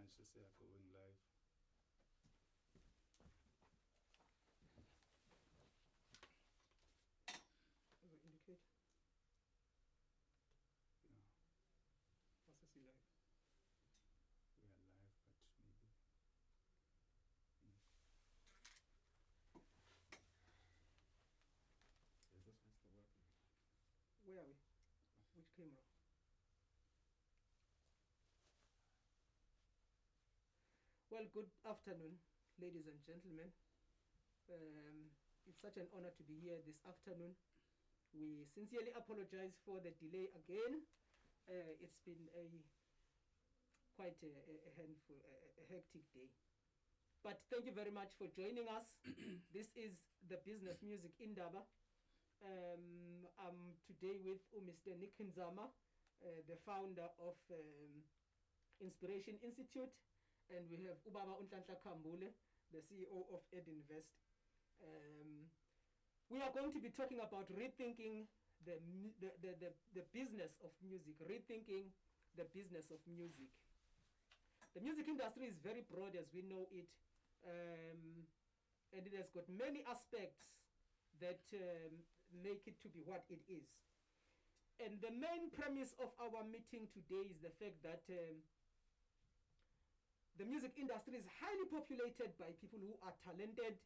manje going live. Does it indicate? Yeah, What's this live? we are live, but maybe. Is this one still working? Where are we? Which camera? Well, good afternoon, ladies and gentlemen. It's such an honor to be here this afternoon. We sincerely apologize for the delay again. It's been quite a hectic day. But thank you very much for joining us. This is the Business Music Indaba. I'm today with Mr. Nzama, the founder of Inspiration Institute, and we have Nhlanhla Khambule, the CEO of Edinvest. We are going to be talking about rethinking the business of music, rethinking the business of music. The music industry is very broad as we know it, and it has got many aspects that make it to be what it is. And the main premise of our meeting today is the fact that the music industry is highly populated by people who are talented.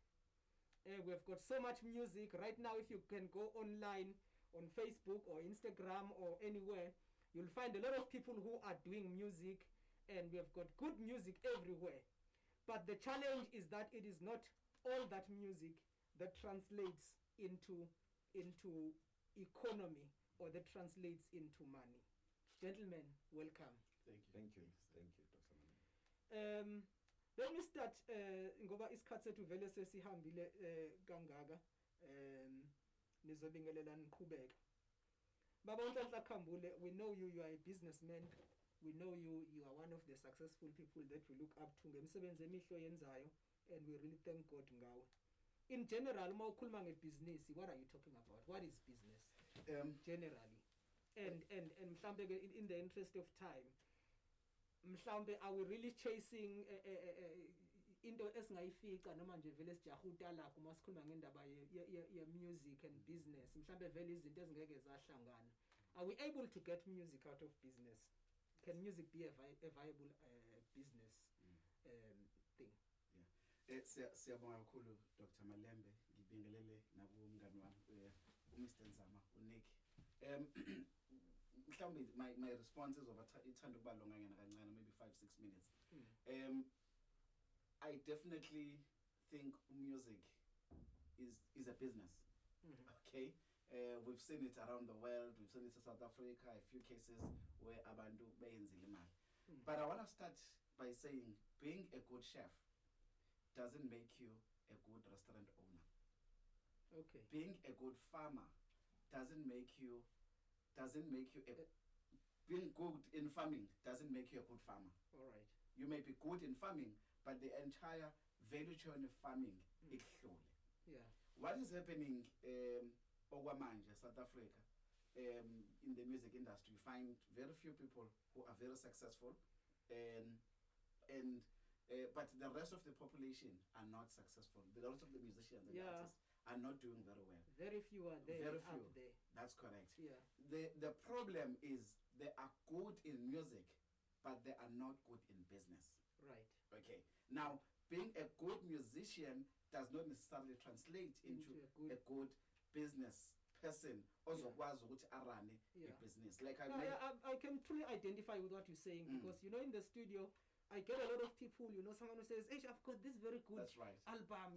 We've got so much music. Right now, if you can go online on Facebook or Instagram or anywhere, you'll find a lot of people who are doing music, and we have got good music everywhere. But the challenge is that it is not all that music that translates into economy or that translates into money. Gentlemen, welcome. Thank you. Thank you. Thank you, Dr. Malembe. Let me start ngoba isikhathi sethu vele sesihambile kangaka nizobingelela niqhubeka. Baba Nhlanhla Khambule, we know you are a businessman. We know you are one of the successful people that we look up to ngemsebenzi emihlo yenzayo, and we really thank God ngawe. In general, uma ukhuluma ngebusiness, what are you talking about? What is business? Generally. And mhlambe in the interest of time, mhlambe are we really chasing into esingayifika noma nje vele sijahuta la kuma sikhuluma ngendaba ye music and business, mhlambe vele izinto ezingeke zahlangana. Are we able to get music out of business? Can music be a viable business thing? Yeah. Siyabonga kakhulu Dr. Malembe, ngibingelele nabumngani wami uMr. Nzama, uNick. My responses over ithanda ukuba longanyana kancane, maybe 5-6 minutes. I definitely think music is a business. Okay? We've seen it around the world. We've seen it in South Africa, a few cases where abantu beyenzile imali. But I want to start by saying being a good chef doesn't make you a good restaurant owner. Okay. Being a good farmer doesn't make you being good in farming doesn't make you a good farmer. All right. You may be good in farming, but the entire value chain of farming is slowly. Yeah. What is happening Ogwamanje, South Africa, in the music industry? You find very few people who are very successful, but the rest of the population are not successful. The rest of the musicians and artists are not doing very well. Very few are there. Very few. Out there. That's correct. Yeah. The problem is they are good in music, but they are not good in business. Right. Okay. Now, being a good musician does not necessarily translate into a good business person ozokwazi ukuthi arane a business. Like I can truly identify with what you're saying, because in the studio I get a lot of people, someone who says, "Hey, I've got this very good album,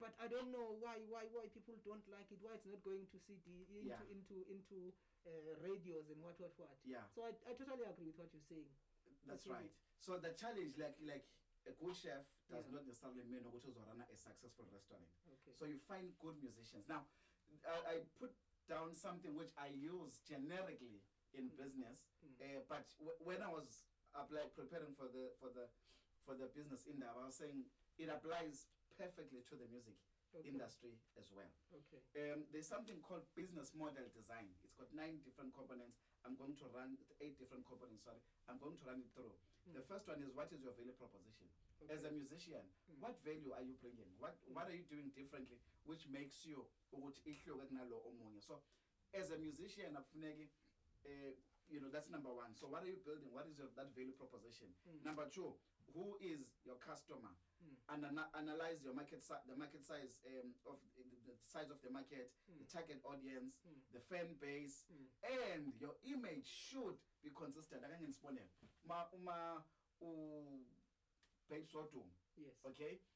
but I don't know why people don't like it, why it's not going to CD, into radios and what. Yeah. So I totally agree with what you're saying. That's right. So the challenge, like a good chef does not necessarily mean to run a successful restaurant. Okay. So you find good musicians. Now, I put down something which I use generically in business, but when I was preparing for the business Indaba, I was saying it applies perfectly to the music industry as well. Okay. There's something called business model design. It's got 9 different components. I'm going to run 8 different components. Sorry, I'm going to run it through. The first one is, what is your value proposition? Okay. As a musician, what value are you bringing? What are you doing differently which makes you so as a musician, that's number one. So what are you building? What is that value proposition? Number two, who is your customer? And analyze your market the market size of the size of the market, the target audience, the fan base, and your image should be consistent. I can explain it. Yes. Okay. Yes.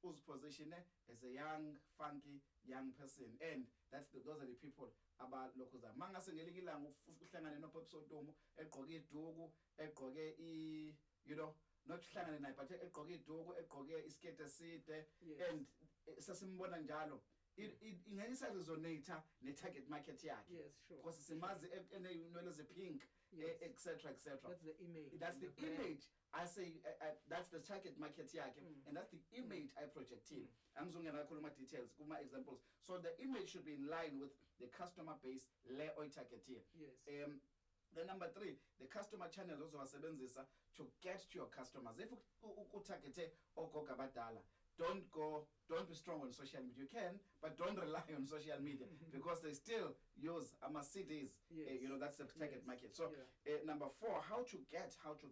Who's positioned as a young, funky, young person, and those are the people about locals. Manga sengelikilanga uhlangane no Pepsodomo egqoke iduku egqoke not hlangane naye but egqoke iduku egqoke iskete eside and sasimbona njalo ingeke resonate ne target market yakhe. Yes, sure. Because simazi enenwele ezipink etc. That's the image. That's the image. I say that's the target market yakhe, and that's the image I project in. I'm going to call my details, give my examples. So the image should be in line with the customer base or target here. Yes. Then number three, the customer channel also has to get to your customers. If you target or go kabadala, don't be strong on social media. You can, but don't rely on social media because they still use CDs. That's the target market. So number four, how to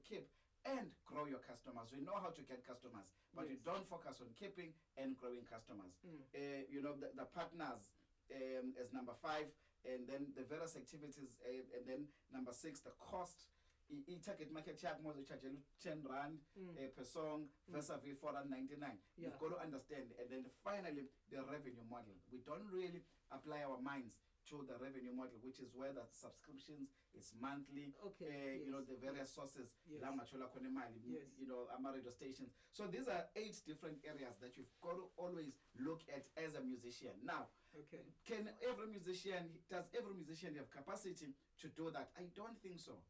keep and grow your customers. We know how to get customers, but we don't focus on keeping and growing customers. The partners as number five, and then the various activities, and then number six, the cost. Target market charge more charge 10 rand per song versus 499. You've got to understand, and then finally the revenue model. We don't really apply our minds to the revenue model, which is where the subscriptions is monthly. Okay. The various sources. Yes. Radio stations. So these are 8 different areas that you've got to always look at as a musician. Now, does every musician have capacity to do that? I don't think so.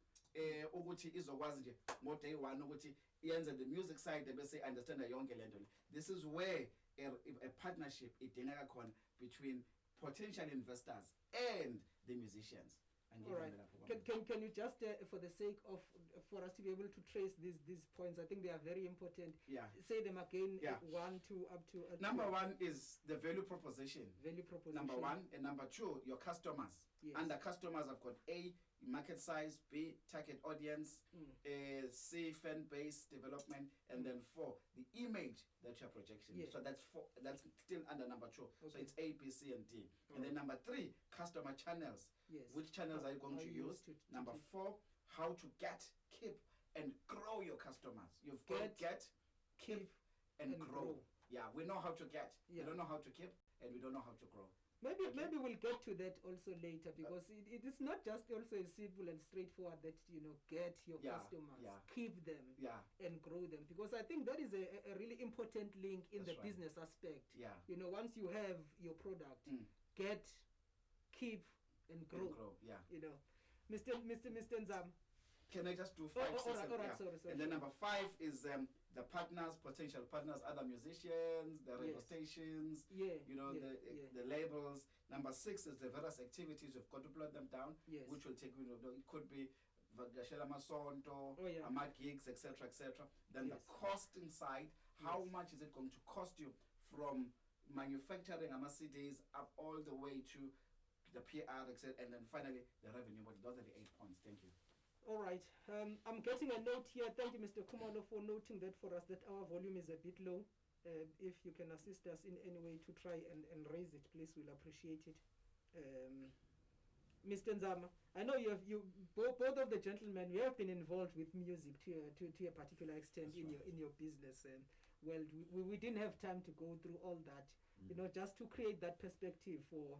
Ukuthi izokwazi nje ngo day one ukuthi yenze the music side bese understand yonke lento. This is where a partnership idingeka khona between potential investors and the musicians. All right. Can you just for the sake of for us to be able to trace these points, I think they are very important. Say them again. 1, 2 up to number 1 is the value proposition. Number 1, and number 2, your customers. Yes. And the customers have got A, market size, B, target audience, C, fan base development, and then 4, the image that you're projecting. Yes. So that's 4. That's still under number 2. So it's A, B, C, and D. And then number 3, customer channels. Yes. Which channels are you going to use? Number 4, how to keep, and grow your customers. You've got to get, keep, and grow. Yeah, we know how to get. We don't know how to keep, and we don't know how to grow. Maybe we'll get to that also later, because it is not just also as simple and straightforward that get your customers, keep them, and grow them, because I think that is a really important link in the business aspect. Once you have your product, get, keep, and grow. Mr. Nzama. Can I just do 5, 6, sorry. And then number 5 is the partners, potential partners, other musicians, the radio stations, the labels. Number 6 is the various activities. You've got to plot them down, which will take, it could be Vagashela Masonto, Amad gigs, etc., etc. Then the costing side, how much is it going to cost you from manufacturing CDs up all the way to the PR, etc., and then finally the revenue. But those are the 8 points. Thank you. All right. I'm getting a note here. Thank you, Mr. Khumalo, for noting that for us, that our volume is a bit low. If you can assist us in any way to try and raise it, please, we'll appreciate it. Mr. Nzama, I know you both of the gentlemen, you have been involved with music to a particular extent in your business, and well, we didn't have time to go through all that, just to create that perspective for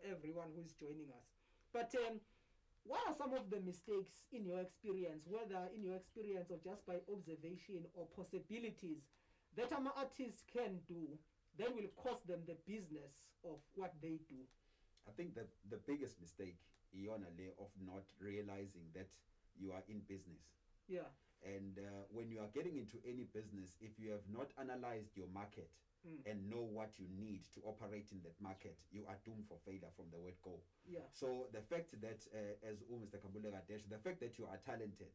everyone who is joining us. But what are some of the mistakes in your experience, whether in your experience or just by observation, or possibilities that artists can do that will cost them the business of what they do? I think that the biggest mistake, Ionale, of not realizing that you are in business. Yeah. And when you are getting into any business, if you have not analyzed your market and know what you need to operate in that market, you are doomed for failure from the word go. Yeah. So the fact that, as Mr. Khambule Gadesh, the fact that you are talented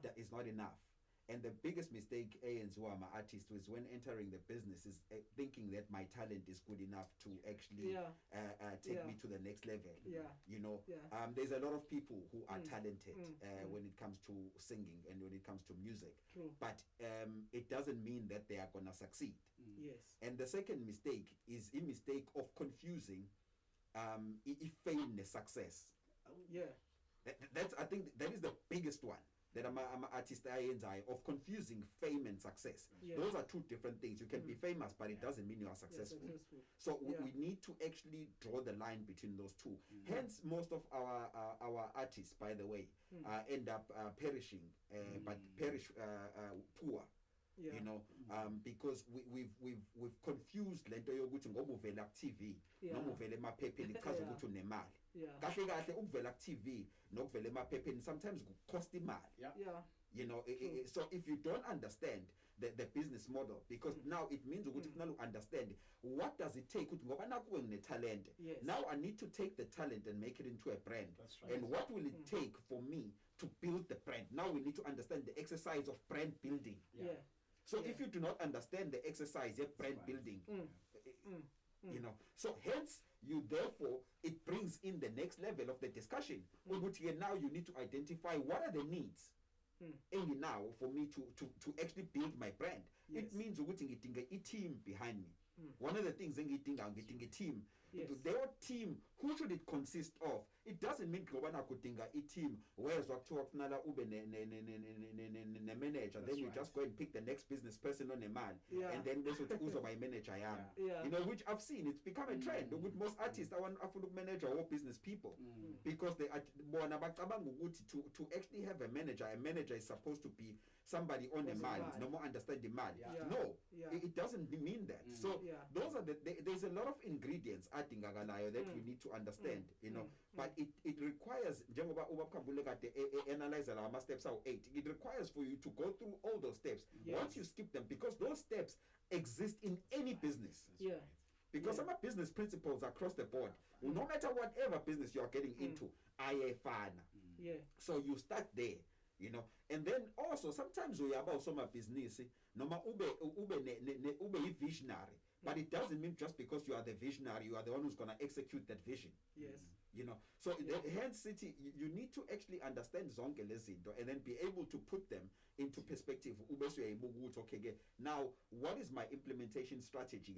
that is not enough. And the biggest mistake Nzama artist was when entering the business is thinking that my talent is good enough to actually take me to the next level. You know, there's a lot of people who are talented when it comes to singing and when it comes to music. True. But it doesn't mean that they are gonna succeed. Yes. And the second mistake is a mistake of confusing fame and success. Yeah. That's, I think that is the biggest one that I'm an artist of confusing fame and success. Those are two different things. You can be famous, but it doesn't mean you are successful. So we need to actually draw the line between those two. Hence, most of our artists, by the way, end up perishing, but perish poor. You know, because we've confused lento yokuthi ngoba uvela ku TV noma uvela emaphepheni ichaza ukuthi unemali. Kahle kahle ukuvela ku TV nokuvela emaphepheni sometimes cost imali. You know, so if you don't understand the business model, because now it means ukuthi kufanele understand what does it take ukuthi ngoba nakuwe ngine talent. Now I need to take the talent and make it into a brand. And what will it take for me to build the brand? Now we need to understand the exercise of brand building. So if you do not understand the exercise of brand building, you know, so hence you therefore it brings in the next level of the discussion. Now you need to identify what are the needs now for me to actually build my brand. It means getting a team behind me. One of the things I'm getting a team. Their team, who should it consist of? It doesn't mean Globana could think a team where's Waktuaknala Ube ne manager. Then you just go and pick the next business person on a man. And then this is also my manager. You know, which I've seen, it's become a trend. With most artists, I want to manager or business people. Because they are to actually have a manager is supposed to be somebody on a man, no more understand the man. No, it doesn't mean that. So those are there's a lot of ingredients that we need to understand, you know. But it requires analyze our steps out 8. It requires for you to go through all those steps. Once you skip them, because those steps exist in any business. Because some business principles across the board. No matter whatever business you are getting into, so you start there. You know, and then also sometimes we about some business, ube visionary, but it doesn't mean just because you are the visionary, you are the one who's gonna execute that vision. You know, so hence city, you need to actually understand zonke lezinto and then be able to put them into perspective. Okay, now what is my implementation strategy?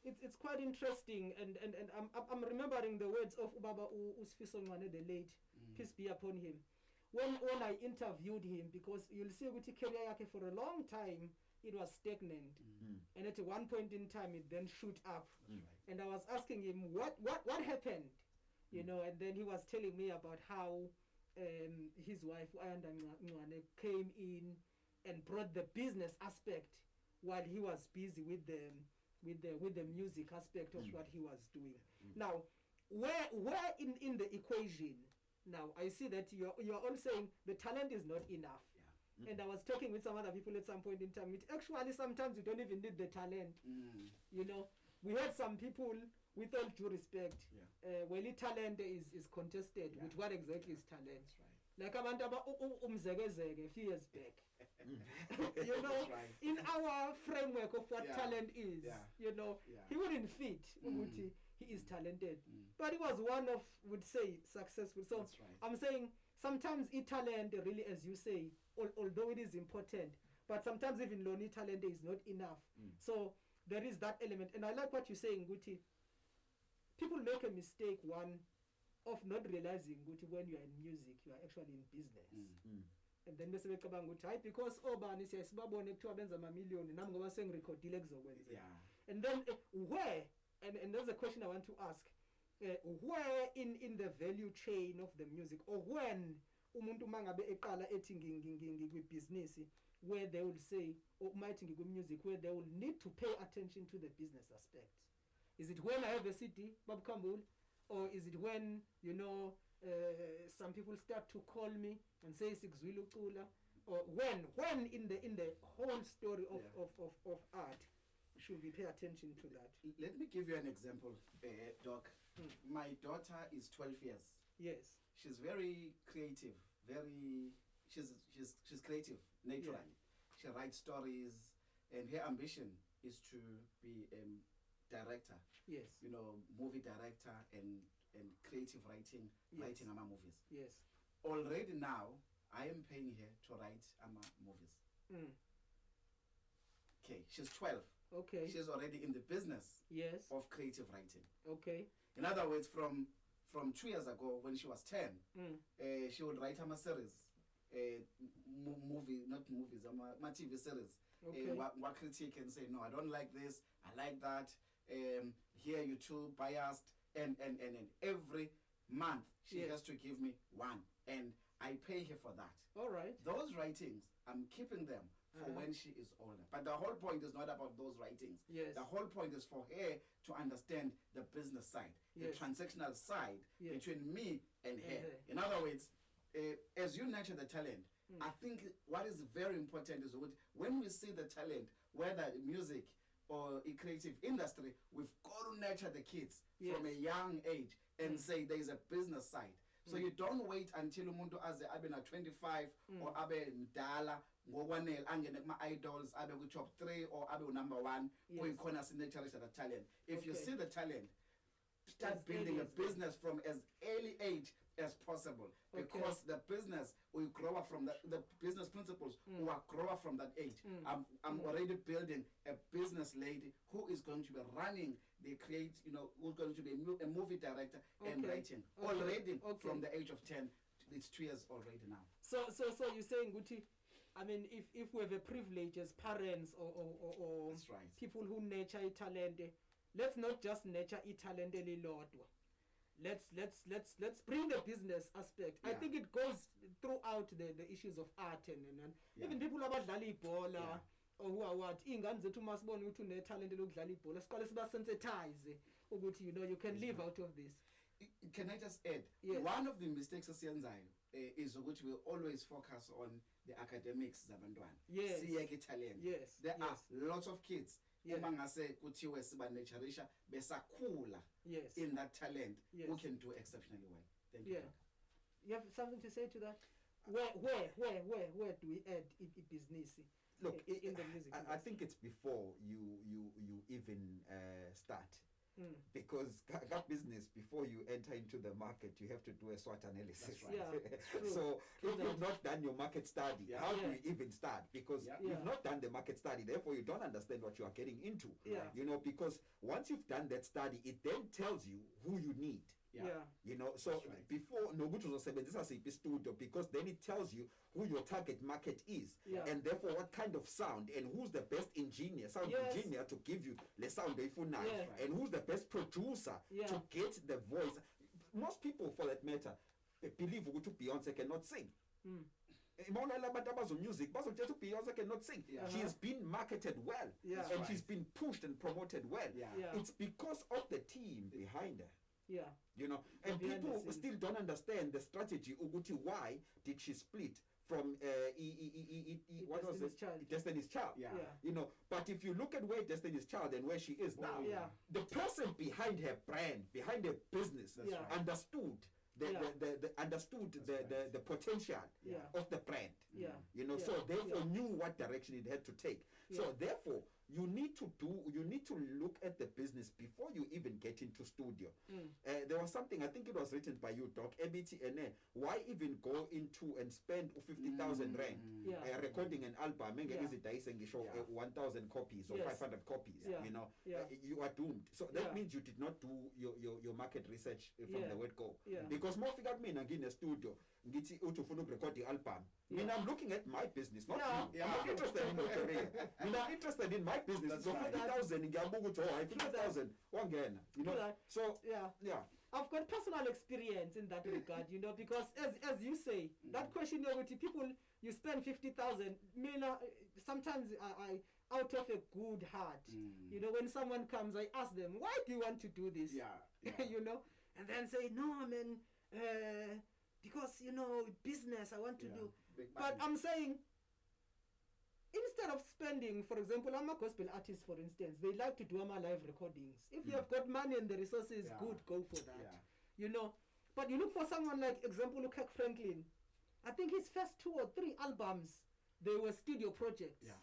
It's quite interesting, and I'm remembering the words of Ubaba Sipho Malembe, the late, peace be upon him. When I interviewed him, because you'll see with career yake for a long time it was stagnant, and at one point in time it then shoot up, and I was asking him what happened, you know, and then he was telling me about how his wife Nhlanhla came in and brought the business aspect while he was busy with the music aspect of what he was doing. Now, where in the equation? Now, I see that you're all saying the talent is not enough. And I was talking with some other people at some point in time. Actually, sometimes you don't even need the talent. You know, we had some people, with all due respect, well, talent is contested with what exactly is talent. Like Amandaba umzegezege a few years back. You know, in our framework of what talent is, you know, he wouldn't fit. He is talented, but he was one of, would say, successful. So I'm saying sometimes talent really, as you say, although it is important, but sometimes even lonely talent is not enough. So there is that element, and I like what you're saying, Guti. People make a mistake, one, of not realizing, Guti, when you are in music, you are actually in business. And then they say because Obani says babone to abenza million nam ngoba sengrecordile kuzokwenzeka. And then where, and there's a question I want to ask, where in the value chain of the music, or when umuntu mangabe eqala ethi business, where they will say mighty music, where they will need to pay attention to the business aspect? Is it when I have a CD, Bob Khambule, or is it when, you know, some people start to call me and say Sikzwilu Kula, or when in the whole story of art should we pay attention to that? Let me give you an example, Doc. My daughter is 12 years. Yes. She's very creative, she's creative naturally. She writes stories, and her ambition is to be a director. Yes. You know, movie director and creative writing, writing ama movies. Yes. Already now, I am paying her to write ama movies. Okay, she's 12. Okay. She's already in the business of creative writing. Okay. In other words, from 2 years ago, when she was 10, she would write a series, not movies, a TV series. Okay. What critique and say, no, I don't like this, I like that. Here you too biased, and every month she has to give me one, and I pay her for that. All right. Those writings, I'm keeping them for when she is older. But the whole point is not about those writings. Yes. The whole point is for her to understand the business side, the transactional side between me and her. In other words, as you nurture the talent, I think what is very important is when we see the talent, whether music or a creative industry, we've got to nurture the kids from a young age and say there is a business side. So you don't wait until umuntu aze abe na 25 or abe mdala ngokwanele angene kuma idols abe ku top 3 or abe number 1 kuyikhona sinaturisha the talent. If you see the talent, start building a business from as early age as possible, because the business will grow up from the business principles will grow up from that age. I'm already building a business lady who is going to be running the who's going to be a movie director and writing already from the age of 10. It's 2 years already now. So you're saying, Guti, I mean, if we have a privilege as parents or that's right, people who nurture a talent, let's not just nurture a talent elilodwa. Let's bring the business aspect. I think it goes throughout the issues of art and even people abadlala ibhola or who are what ingane zethu masibona ukuthi une talent lokudlala ibhola siqale siba sensitize ukuthi you can live out of this. Can I just add, one of the mistakes esiyenzayo is ukuthi we always focus on the academics zabantwana. Siyeke talent. There are lots of kids uma ngase kuthiwe siba nurturisha besakhula in that talent who can do exceptionally well. Thank you. You have something to say to that? Where do we add business? Look, in the music I think it's before you even start. Because that business, before you enter into the market, you have to do a SWOT analysis. That's right. So if you've not done your market study, how do you even start? Because you've not done the market study, therefore you don't understand what you are getting into. Because once you've done that study, it then tells you who you need. So before Nogutu Sebenzisa CP studio, because then it tells you who your target market is, and therefore what kind of sound, and who's the best sound engineer to give you the sound they feel nice, and who's the best producer to get the voice. Most people, for that matter, believe Beyonce cannot sing. Music, Beyonce cannot sing. She has been marketed well, and she's been pushed and promoted well. It's because of the team behind her. And people still don't understand the strategy. Why did she split from what was it? Destiny's Child. But if you look at where Destiny's Child and where she is now, the person behind her brand, behind her business, understood the potential of the brand. So therefore knew what direction it had to take. So therefore you need to look at the business before you even get into studio. There was something, I think it was written by you, Doc, ABTNA. Why even go into and spend 50,000 rand recording an album? 1,000 copies or 500 copies. You are doomed. So that means you did not do your market research from the word go. Because more figure me in a studio, record the album. I'm looking at my business, not you. I'm not interested in your career. I'm interested in my business. So 50,000 in Gabugu to 50,000 one again. So I've got personal experience in that regard, because as you say, that question people you spend 50,000, sometimes I out of a good heart, when someone comes, I ask them, why do you want to do this? And then say, no, man, because business I want to do. But I'm saying, instead of spending, for example, I'm a gospel artist, for instance, they like to do my live recordings. If you have got money and the resources, good, go for that. But you look for someone like, example, look at Franklin. I think his first 2 or 3 albums, they were studio projects. Yeah.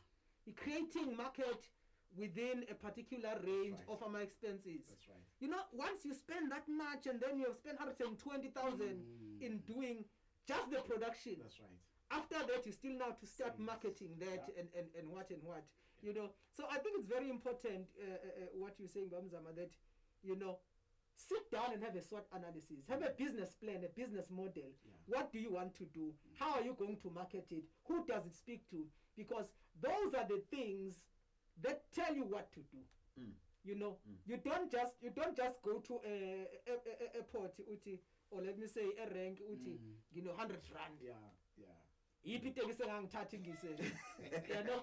Creating market within a particular range of my expenses. That's right. You know, once you spend that much and then you have spent 120,000 in doing just the production. That's right. After that, you still now to start marketing that and what. You know, so I think it's very important what you're saying, Nzama, that, you know, sit down and have a SWOT analysis, have a business plan, a business model. What do you want to do? How are you going to market it? Who does it speak to? Because those are the things that tell you what to do. You know, you don't just go to a port uti, or let me say a rank uti, you know, 100 rand. You know,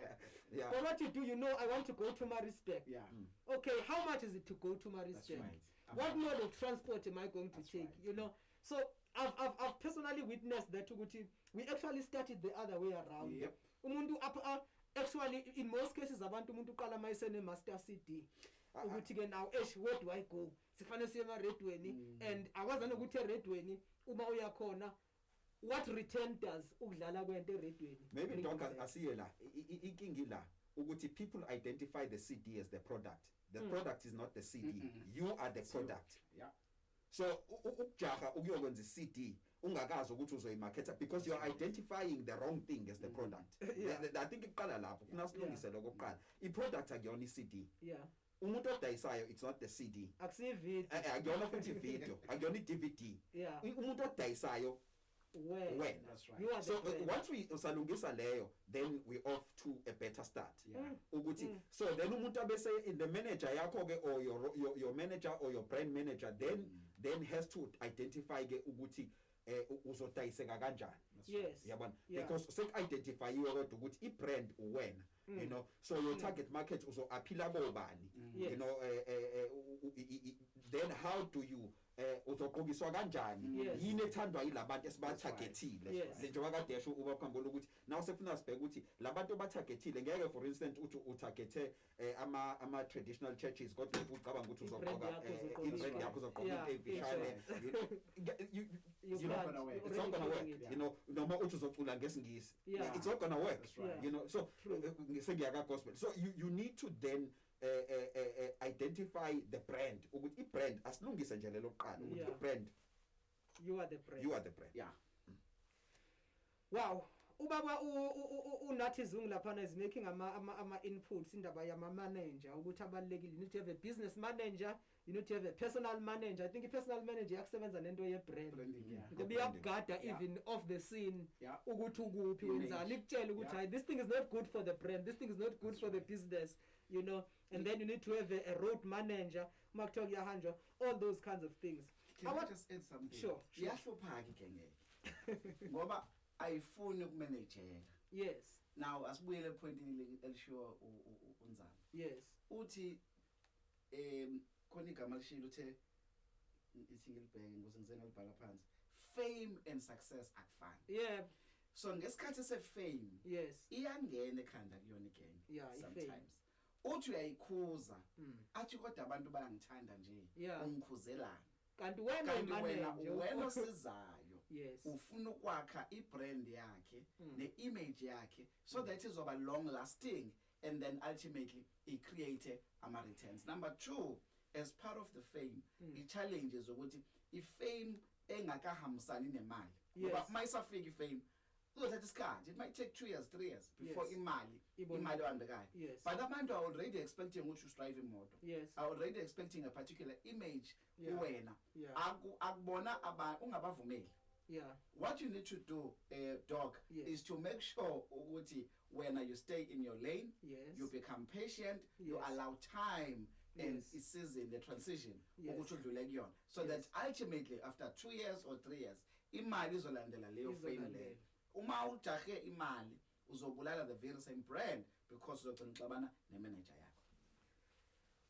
but what you do, you know, I want to go to Maritzburg. Okay, how much is it to go to Maritzburg? Right. What mode of transport am I going to take? Right. You know, so I've personally witnessed that we actually started the other way around. Yep. Actually, in most cases, abantu umuntu qala mayisene master CD. Ukuthi ke now, where do I go? Sifane siye eRedweni, and awazana ukuthi eRedweni uma uya khona, what return does ukudlala kwento eRedweni? Maybe Doc asiye la inkingi la ukuthi people identify the CD as the product. The product is not the CD. You are the product. Yeah. So ukujaha ukuyokwenza iCD ungakazi ukuthi uzoyimarketa because you are identifying the wrong thing as the product. I think iqala lapho kunasilungise lokho kuqala. I-product akuyona iCD. Yeah. Umuntu odayisayo, it's not the CD. Akusiyo video. Akuyona futhi video, akuyona i-DVD. Yeah. Umuntu odayisayo when. That's right. You are So the once we usalungisa leyo, then we off to a better start. Ukuthi so then umuntu abese in the manager yakho ke, or your manager or your brand manager then has to identify ke ukuthi uzodayiseka kanjani. Yes. Yabona, Yeah. because sek-identify kodwa ukuthi i-brand when, you know, so your target market uzo aphila bobani, you know, then how do you uzoqokiswa kanjani, yini ethandwa yilabantu esibatargetile. Njengoba kade esho uba Khambule ukuthi now sefuna sibheke ukuthi labantu batargetile ngeke for instance uthi utargete ama traditional churches kodwa ucabanga ukuthi uzoqoka i-brand yakho uzoqoka evishane. It's not gonna work. It's not gonna work. You know, noma uthi uzocula ngesingisi. It's not gonna work. You know, so sengiyaka gospel. So you need to then identify the brand. Ukuthi i-brand asilungise nje lelo qala ukuthi i-brand, you are the brand. You are the brand. Yeah. Wow. Ubaba unathi Zungu lapha is making ama inputs indaba yama manager ukuthi abalekile. You need to have a business manager, you need to have a personal manager. I think a personal manager yakusebenza nento ye brand. Ngoba iyakugada even off the scene ukuthi ukuphi wenzani ikutshela ukuthi this thing is not good for the brand, this thing is not good for the business, you know. And then you need to have a road manager, makuthiwa kuyahanjwa, all those kinds of things. Can I just add something? Sure. Iyahluphaka ikenge. Ngoba ayifuni ukumanageka. Yes. Now asibuyele epointini elishiwo uNzama. Yes. Uthi khona igama lishilo uthe ithi ngilibheke ngoze ngizena libhala phansi. Fame and success akufani. Yeah. So ngesikhathi se-fame, yes, iyangena ekhanda kuyona igenge. Yeah, sometimes. Uthi uyayikhuza, athi kodwa abantu bayangithanda nje, ungikhuzelana. Kanti wena osizayo. Yes. Ufuna ukwakha i-brand yakhe, ne-image yakhe, so that izoba long lasting and then ultimately it create ama-returns. Number 2, as part of the fame, i-challenge is ukuthi i-fame engakahambisani nemali. Ngoba mayisafika i-fame, uzothatha isikhathi. It might take 2 years, 3 years before imali ohambekayo. But abantu are already expecting ukuthi ustrive imoto. Yes. Are already expecting a particular image kuwena. Akubona ungabavumeli. Yeah. What you need to do, Doc, is to make sure ukuthi when you stay in your lane, you become patient, you allow time and it's in the transition so that ultimately after 2 years or 3 years imali izolandela leyo fame leyo. Uma ujahe imali uzobulala the very same brand because uzogcina uxabana ne-manager yakho.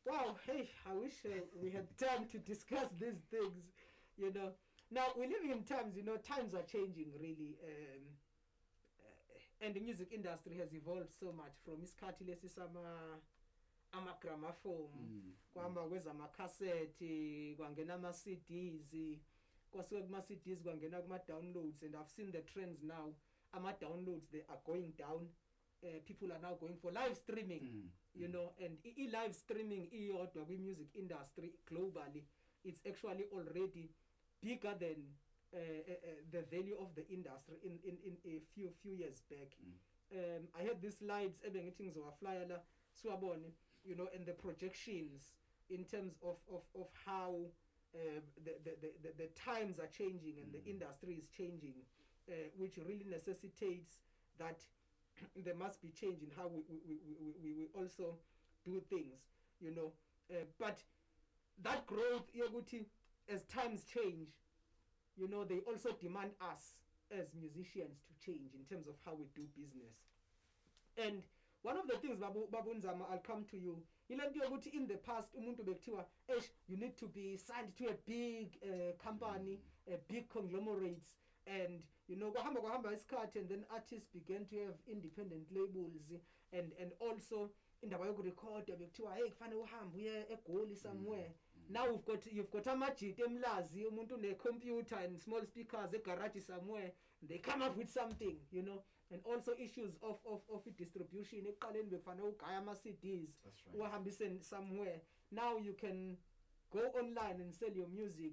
Wow, hey, I wish we had time to discuss these things, you know. Now we're living in times, you know, times are changing really, and the music industry has evolved so much from isikhathi lesi ama gramophone, kwamba kweza ama cassette, kwangena ama CDs, kwasuka kuma-CDs kwangena kuma-downloads, and I've seen the trends now. Ama-downloads, they are going down. People are now going for live streaming, you know, and live streaming iyodwa kwi-music industry globally, it's actually already bigger than the value of the industry in a few years back. I had these slides ebengithi ngizowaflyer la siwabone, you know, and the projections in terms of how the times are changing and the industry is changing, which really necessitates that there must be change in how we also do things, you know. But that growth, as times change, you know, they also demand us as musicians to change in terms of how we do business. And one of the things, Babu Nzama, I'll come to you, in the past, you need to be signed to a big company, a big conglomerates, and you know, and then artists began to have independent labels, and also Indaba yokurecord hey kufanele uhambe uye eGoli somewhere. Now you've got amajit emlazi umuntu ne-computer and small speakers egarage somewhere, they come up with something, you know. And also issues of distribution, ekuqaleni bekufanele ugaya ama-CDs uhambise somewhere. Now you can go online and sell your music.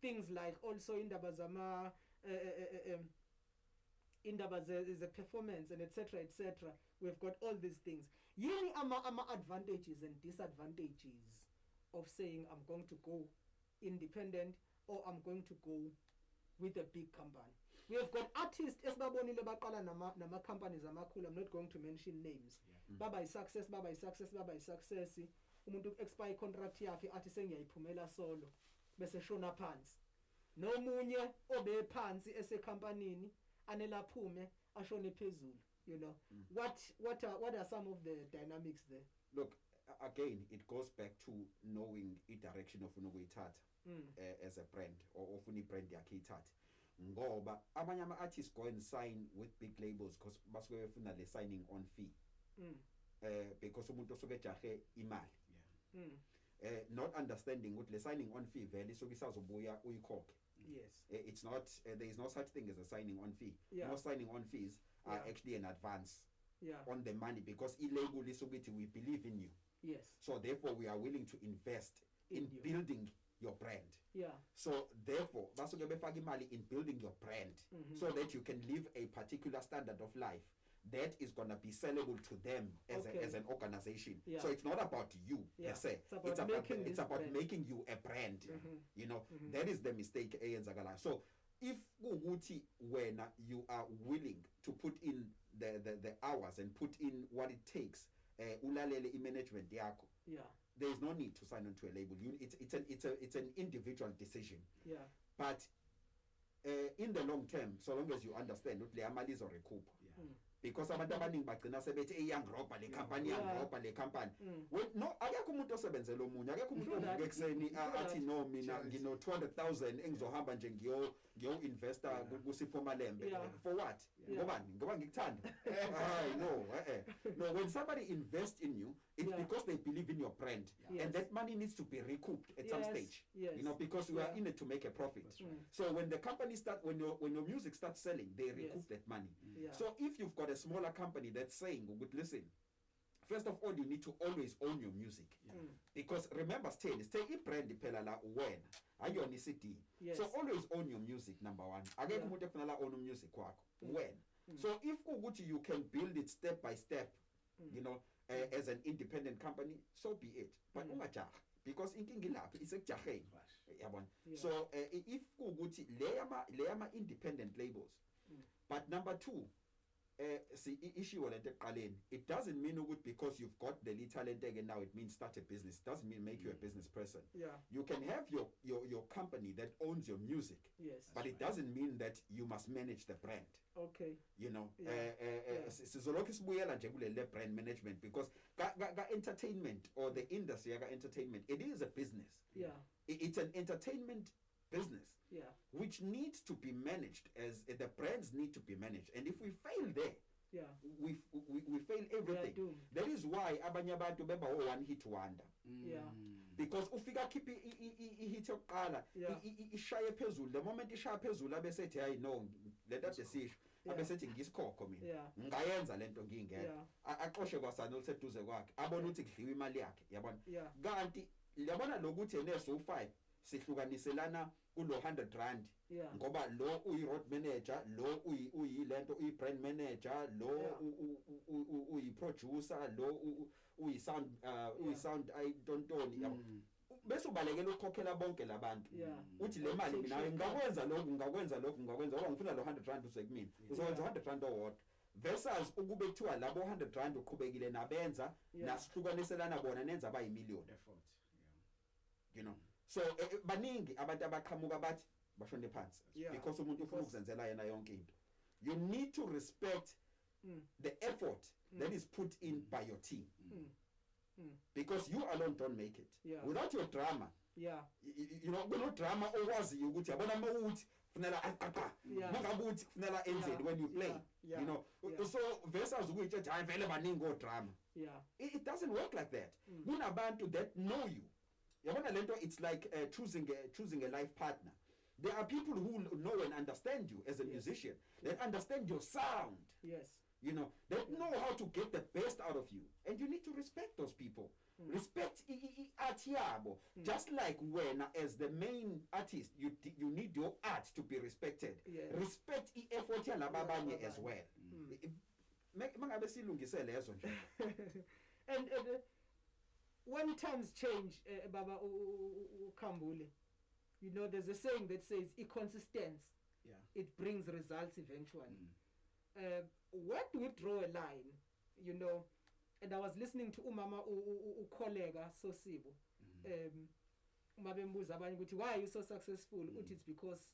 Things like also indaba zama indaba is a performance and etc. We've got all these things. Yini ama advantages and disadvantages of saying I'm going to go independent or I'm going to go with a big company? We have got artists esibabonile baqala nama companies amakhulu. I'm not going to mention names. Baba is success. Umuntu expire contract yakhe athi sengiyayiphumela solo bese shona phansi. Nomunye obe phansi esecompanyini anelaphume ashone phezulu, you know. What are some of the dynamics there? Look, again, it goes back to knowing the direction of unokuyithatha as a brand, or ofuni brand yakhe ithatha. Ngoba abanye ama-artists go and sign with big labels because basuke befuna le signing on fee, because umuntu osuke ejahe imali, not understanding ukuthi le signing on fee vele isuke isazobuya uyikhokhe. Yes. It's not there is no such thing as a signing on fee. Most signing on fees are actually an advance on the money, because i-label isuke ithi we believe in you. Yes. So therefore we are willing to invest in building your brand. So therefore basuke befaka imali in building your brand, so that you can live a particular standard of life that is going to be sellable to them as an organization. So it's not about you per se. It's about making you a brand. You know, that is the mistake eyenzakala. So if when you are willing to put in the hours and put in what it takes, ulalele management yakho, there is no need to sign on to a label. It's an individual decision. But in the long term, so long as you understand le amali izorecoup, because abantu abaningi bagcina sebethi iyangrobha le company, yangrobha le company. No, akekho umuntu osebenzela omunye, akekho umuntu ovuka ekseni athi no mina ngino 200,000 engizohamba nje ngiyo investor ku Sipho Malembe. For what? Ngoba ngikuthanda. No, when somebody invests in you, it's because they believe in your brand, and that money needs to be recouped at some stage. You know, because we are in it to make a profit. So when the company when your music starts selling, they recoup that money. So if you've got a smaller company that's saying, listen, first of all, you need to always own your music, because remember, stay i-brand phela la wena ayona CD. So always own your music, number one. Akekho umuntu efuna la own music wakho wena. So if you can build it step by step, you know, as an independent company, so be it. But ungajaha, because inkinga ilapha isekujaheni. So if leyama independent labels, but number two, see issue it doesn't mean because you've got the little talent and now it means start a business. It doesn't mean make you a business person. You can have your company that owns your music, but it doesn't mean that you must manage the brand. You know, sizoloku sibuyela nje kule brand management, because ga entertainment, or the industry ga entertainment, it is a business. It's an entertainment business, which needs to be managed, as the brands need to be managed. And if we fail there, we fail everything. That is why abanye abantu beba one hit wonder. because ufika khipha ihit yokuqala ishaye phezulu, the moment ishaya phezulu abesethi hayi no let us desisho abesethi ngisikhokho mina ngayenza lento ngingena aqoshe kwasana oliseduze kwakhe abona ukuthi kudliwa imali yakhe, yabona. Kanti yabona lokuthi neso u5 sihlukaniselana kulo 100 rand ngoba lo uyi-road manager, lo uyilento uyi-brand manager, lo uyi-producer, lo uyi-sound ayitontoni, bese ubalekela ukukhokhela bonke labantu uthi le mali mina ngakwenza lokhu ngoba ngifuna lo 100 rand usekumina uzokwenza 100 rand owodwa, versus ukube kuthiwa labo 100 rand uqhubekile nabenza nasihlukaniselana bona nenza abayimiliyoni effort, you know. So baningi abantu abaqhamuka bathi bashone phansi because umuntu ufuna ukuzenzela yena yonke into. You need to respect the effort that is put in by your team, because you alone don't make it. Without your drama, you know, kuno drama owaziyo ukuthi yabona mawuthi funela aqaqa mangabuthi funela enzeni when you play, you know. So versus ukuthi hayi vele baningi o drama, it doesn't work like that. Kunabantu that know you, yabona lento, it's like choosing a life partner. There are people who know and understand you as a musician, that understand your sound, you know, that know how to get the best out of you, and you need to respect those people. Respect art yabo, just like when as the main artist you need your art to be respected. Respect effort yalababanye as well. Mangabe silungise lezo nje. And when times change, Baba Khambule, you know, there's a saying that says inconsistence, it brings results eventually. Where do we draw a line, you know? And I was listening to umama ukollega Sipho mabembuza abanye ukuthi why are you so successful? It's because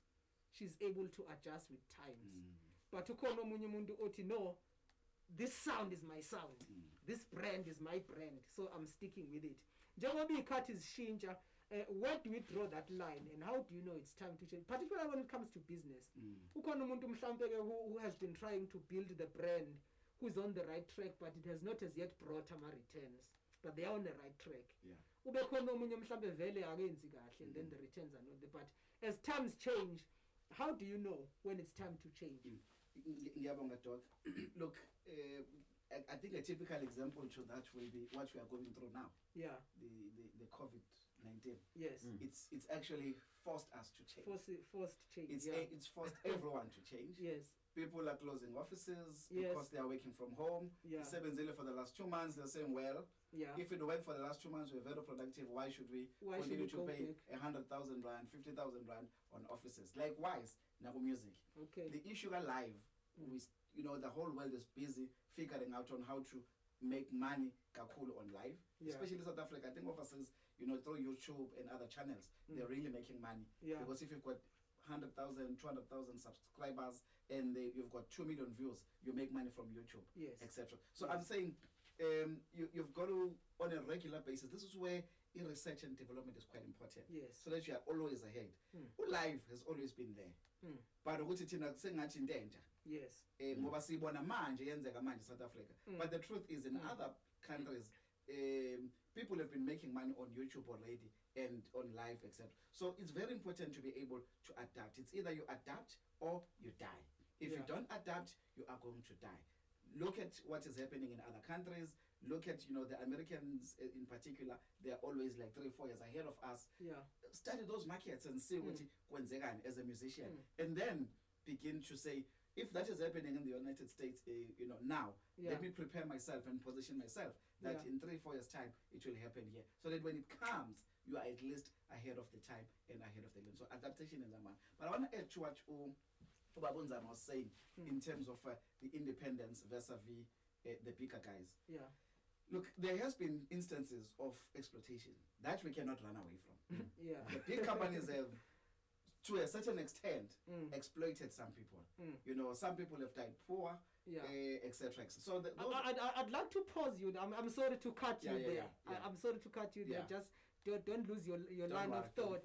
she's able to adjust with times. But ukhona omunye umuntu othi no, this sound is my sound, this brand is my brand, so I'm sticking with it. Njengoba ikhathi zishintsha, where do we draw that line, and how do you know it's time to change, particularly when it comes to business? Ukhona umuntu mhlawumbe who has been trying to build the brand, who's on the right track, but it has not as yet brought returns, but they are on the right track. Ube khona omunye mhlawumbe vele akenzi kahle, and then the returns are not there. But as times change, how do you know when it's time to change? Ngiyabonga Doc. Look, I think a typical example to that will be what we are going through now. The COVID-19. Yes. It's actually forced us to change. Forced change. It's forced everyone to change. Yes. People are closing offices because they are working from home. Sebenzile for the last 2 months, they're saying, well, if it went for the last 2 months, we're very productive, why should we continue to pay 100,000 rand, 50,000 rand on offices? Likewise, Nago Music. Okay. The issue live, you know, the whole world is busy figuring out on how to make money kakulu on live, especially South Africa. I think overseas, you know, through YouTube and other channels, they're really making money. Because if you've got 100,000, 200,000 subscribers, and you've got 2 million views, you make money from YouTube, etc. So I'm saying you've got to, on a regular basis, this is where research and development is quite important, so that you are always ahead. Live has always been there, but ukuthi thina sengathi intenja, ngoba sibona manje yenzeka manje South Africa, but the truth is in other countries people have been making money on YouTube already and on live, etc. So it's very important to be able to adapt. It's either you adapt or you die. If you don't adapt, you are going to die. Look at what is happening in other countries. Look at, you know, the Americans in particular. They are always like 3-4 years ahead of us. Study those markets and see what kwenzekani as a musician, and then begin to say, if that is happening in the United States, you know, now let me prepare myself and position myself that in 3-4 years time it will happen here, so that when it comes, you are at least ahead of the time and ahead of the game. So adaptation is a man. But I want to add to what Nzama was saying in terms of the independence vis-a-vis the bigger guys. Look, there has been instances of exploitation that we cannot run away from. The big companies have, to a certain extent, exploited some people. You know, some people have died poor, etc. So I'd like to pause you. I'm sorry to cut you there. I'm sorry to cut you there. Just don't lose your line of thought.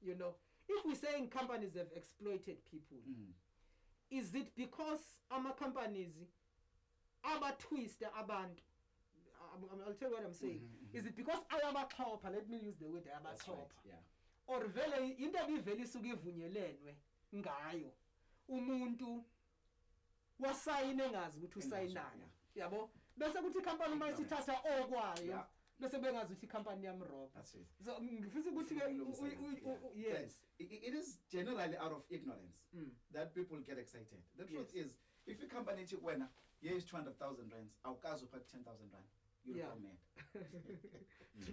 You know, if we're saying companies have exploited people, is it because our companies abatwist abantu I'll tell you what I'm saying. Is it because I am a clopper? Let me use the word I am a clopper. Yeah. Or vele into vele isuke ivunyelwenwe ngayo umuntu wasayine ngazi ukuthi usayinana yabo bese kuthi company mayisithatha okwayo bese bengazi ukuthi company yami rob. That's it. So ngifisa ukuthi yes, it is generally out of ignorance that people get excited. The truth is, if a company chick winner, here is 200,000 rands, our cars will put 10,000 rand. You'll go mad.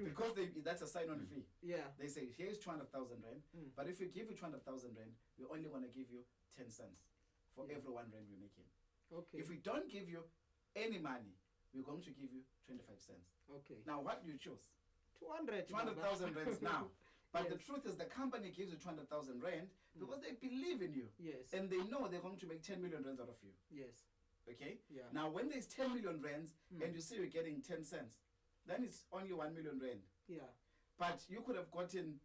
Because that's a sign-on fee. Yeah. They say, here's 200,000 rand, but if we give you 200,000 rand, we only want to give you 10 cents for every 1 rand we're making. Okay. If we don't give you any money, we're going to give you 25 cents. Okay. Now, what do you choose? 200,000 rands now. But the truth is, the company gives you 200,000 rand because they believe in you. Yes. And they know they're going to make 10 million rands out of you. Yes. Okay? Yeah. Now, when there's 10 million rands and you see you're getting 10 cents, then it's only 1 million rand. Yeah. But you could have gotten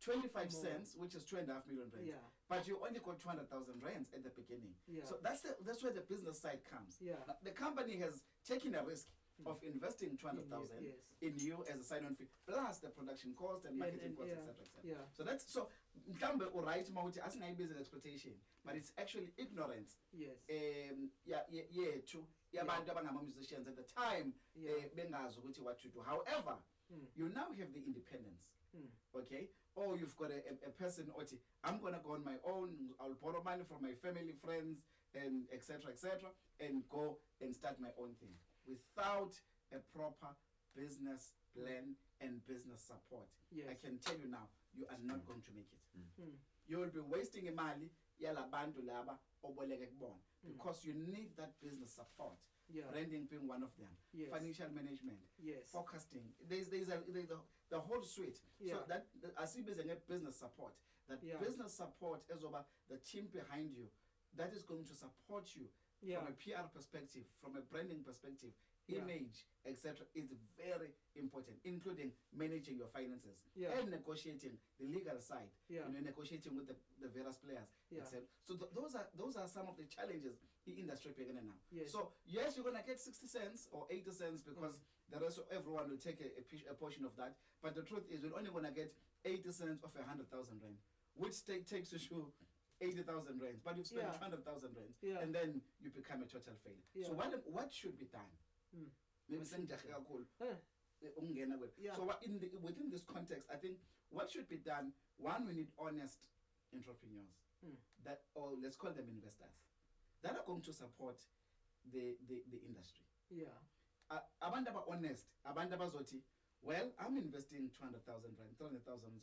25 cents, which is 2.5 million rands. Yeah. But you only got 200,000 rands at the beginning. Yeah. So that's where the business side comes. Yeah. Now, the company has taken a risk of investing 200,000 in you as a sign-on fee, plus the production cost and marketing cost, etc., etc. Yeah. So that's so. Mhlambe uright mawuthi asingayibiza exploitation, but it's actually ignorance. Yes. Yethu yabantu abangama musicians at the time bengazi ukuthi what to do. However, you now have the independence. Okay, or you've got a person oti, I'm gonna go on my own, I'll borrow money from my family, friends, and etc., and go and start my own thing without a proper business plan and business support. Yes. I can tell you now, you are not going to make it. You will be wasting imali yalabantu laba oboleke kubona because you need that business support. Yeah. Branding being one of them. Yes. Financial management. Yes. Forecasting. There's the whole suite. Yeah. So that as if there's a business support. That business support is over the team behind you that is going to support you from a PR perspective, from a branding perspective, image, etc. is very important, including managing your finances and negotiating the legal side. Negotiating with the various players, etc. So those are some of the challenges the industry is now. Yes. So yes, you're gonna get 60 cents or 80 cents because the rest of everyone will take a portion of that. But the truth is, you're only gonna get 80 cents of 100,000 rand, which takes you to 80,000 rands, but you've spent 200,000 rands, and then you become a total failure. So what should be done? Maybe So within this context, I think what should be done, one, we need honest entrepreneurs that, or let's call them investors, that are going to support the industry. Abantu aba honest, abantu abazoti, well, I'm investing 200,000 rand, 300,000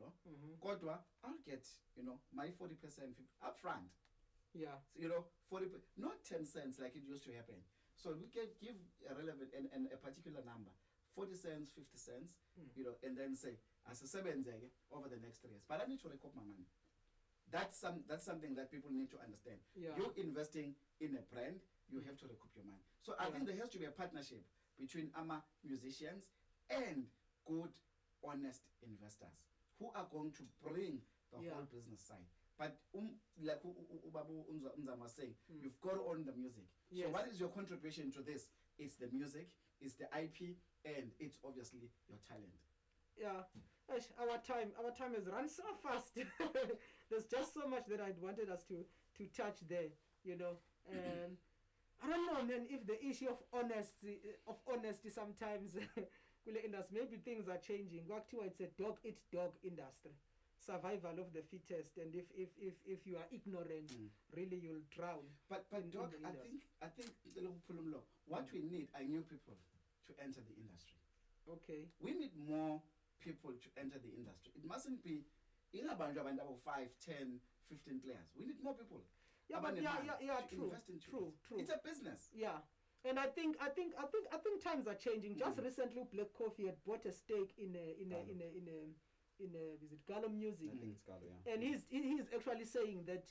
lo. Kodwa, I'll get, my 40% up front. So, 40, not 10 cents like it used to happen. So we can give a relevant and a particular number, 40 cents, 50 cents, and then say, as a 7 over the next 3 years. But I need to recoup my money. That's something that people need to understand. You're investing in a brand, you have to recoup your money. So I think there has to be a partnership between musicians and good, honest investors who are going to bring the whole business side. But like Nzama was saying, you've got to own the music. So what is your contribution to this? It's the music, it's the IP, and it's obviously your talent. Our time has run so fast. There's just so much that I wanted us to touch there, and I don't know, man, if the issue of honesty sometimes maybe things are changing. It's a dog eat dog industry. Survival of the fittest, and if you are ignorant, really you'll drown. But Doc, I think what we need are new people to enter the industry. Okay. We need more people to enter the industry. It mustn't be 5, 10, 15 players. We need more people. True. It's a business. And I think times are changing. Just recently, Black Coffee had bought a stake in is it Gallo Music? I think it's Gallo, And he's actually saying that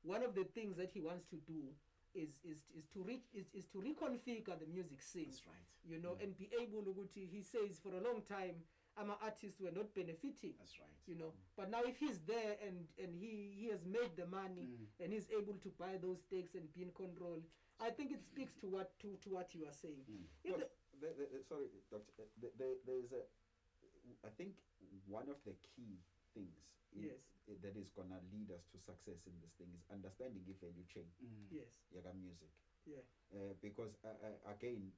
one of the things that he wants to do is to reconfigure the music scene. That's right. And be able to. He says for a long time, artists were not benefiting. That's right. But now if he's there and he has made the money and he's able to buy those stakes and be in control, I think it speaks to what you are saying. sorry, Doctor. There's a. I think one of the key things that is gonna lead us to success in this thing is understanding the value chain. Yes. Yaga music. Yeah. Because again,